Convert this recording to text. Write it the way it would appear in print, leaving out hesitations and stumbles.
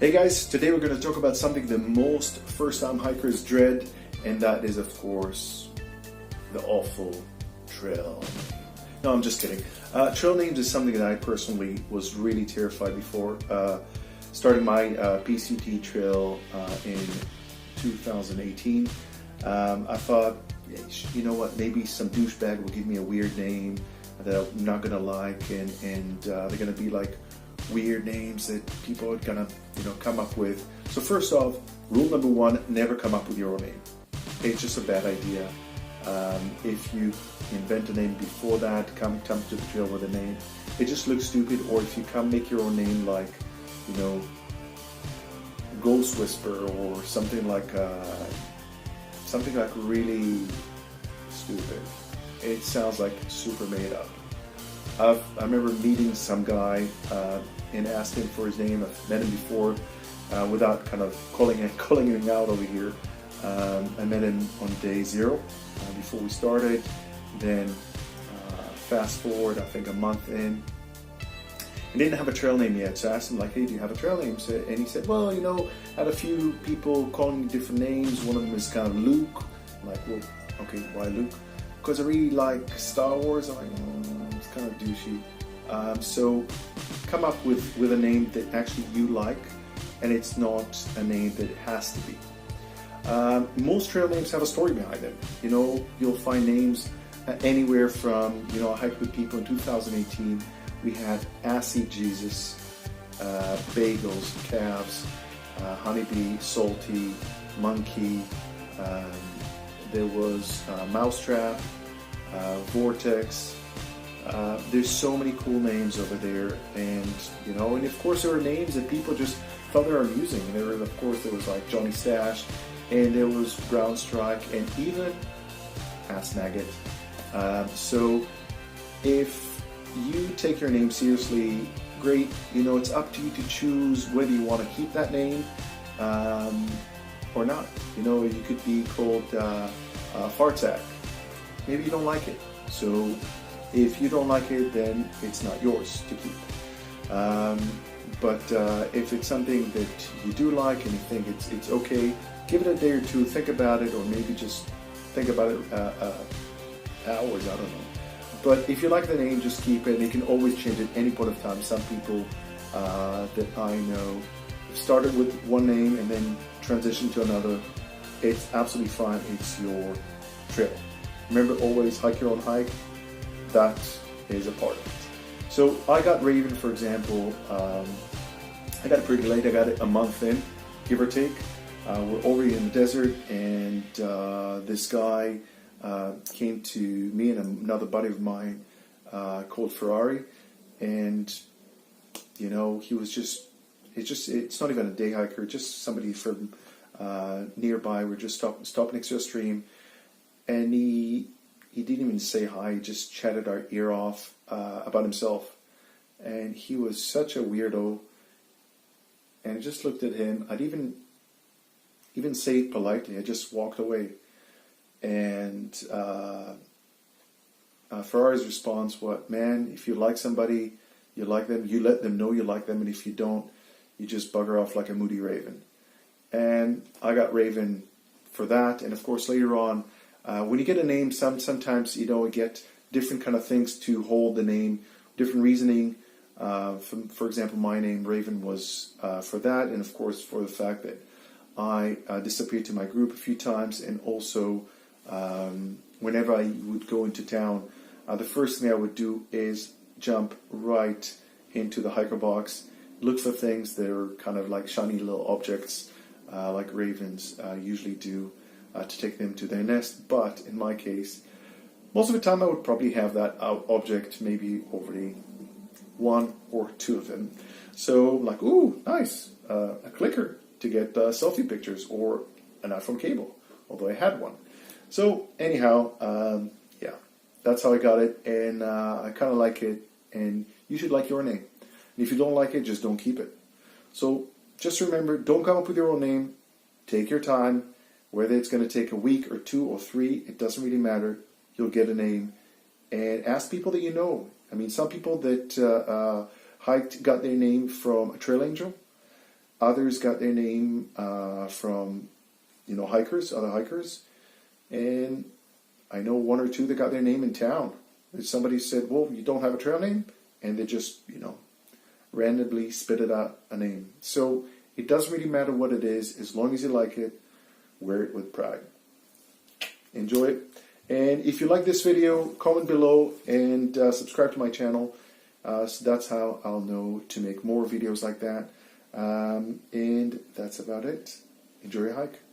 Hey guys, today we're going to talk about something the most first-time hikers dread, and that is, of course, the awful trail. No, I'm just kidding. Trail names is something that I personally was really terrified before. Starting my PCT trail in 2018, I thought, you know what, maybe some douchebag will give me a weird name that I'm not going to like, and they're going to be like weird names that people are gonna, come up with. So first off, rule number one: never come up with your own name. It's just a bad idea. If you invent a name before that, come to the trail with a name, it just looks stupid. Or if you make your own name, like Ghost Whisper or something like really stupid. It sounds like super made up. I remember meeting some guy and asked him for his name. I've met him before without kind of calling him out over here. I met him on day 0 before we started. Then fast forward, I think a month in, he didn't have a trail name yet. So I asked him, like, hey, do you have a trail name? And he said, well, I had a few people calling me different names. One of them is kind of Luke. I'm like, well, okay, why Luke? Because I really like Star Wars. I'm like, it's kind of douchey. So come up with a name that actually you like, and it's not a name that it has to be. Most trail names have a story behind them. You'll find names anywhere from, I hiked with people in 2018. We had Assy Jesus, Bagels, Calves, Honeybee, Salty, Monkey. There was Mousetrap, Vortex. There's so many cool names over there, and and of course there were names that people just thought they were amusing. There was like Johnny Stash, and there was Brown Strike, and even Ass Maggot. So if you take your name seriously, great. It's up to you to choose whether you want to keep that name or not. You could be called Fartsack. Maybe you don't like it. So if you don't like it, then it's not yours to keep. But if it's something that you do like and you think it's okay, give it a day or two, think about it, or maybe just think about it hours, I don't know. But if you like the name, just keep it. And you can always change it any point of time. Some people that I know started with one name and then transitioned to another. It's absolutely fine. It's your trail. Remember, always hike your own hike. That is a part of it. So I got Raven, for example. I got it pretty late. I got it a month in, give or take. We're over in the desert, and this guy came to me and another buddy of mine called Ferrari, and he was it's not even a day hiker, just somebody from nearby. We're just stopping next to a stream, and he didn't even say hi. He just chatted our ear off about himself, and he was such a weirdo. And I just looked at him. I'd even say it politely. I just walked away. And Ferrari's response was, man, if you like somebody, you like them, you let them know you like them, and if you don't, you just bugger off like a moody raven. And I got Raven for that. And of course, later on, when you get a name, sometimes you get different kind of things to hold the name, different reasoning. For example, my name Raven was for that, and of course for the fact that I disappeared to my group a few times, and also whenever I would go into town, the first thing I would do is jump right into the hiker box, look for things that are kind of like shiny little objects, like ravens usually do, to take them to their nest. But in my case, most of the time I would probably have that object, maybe already 1 or 2 of them. So I'm like, ooh, nice, a clicker to get selfie pictures, or an iPhone cable, although I had one. So anyhow, yeah, that's how I got it, and I kind of like it, and you should like your name. And if you don't like it, just don't keep it. So just remember, don't come up with your own name. Take your time. Whether it's going to take a week or 2 or 3, it doesn't really matter. You'll get a name. And ask people that you know. I mean, some people that hiked got their name from a trail angel. Others got their name from, hikers, other hikers. And I know one or two that got their name in town. Somebody said, well, you don't have a trail name? And they just, randomly spitted out a name. So it doesn't really matter what it is. As long as you like it, wear it with pride. Enjoy it. And if you like this video, comment below and subscribe to my channel. So that's how I'll know to make more videos like that. And that's about it. Enjoy your hike.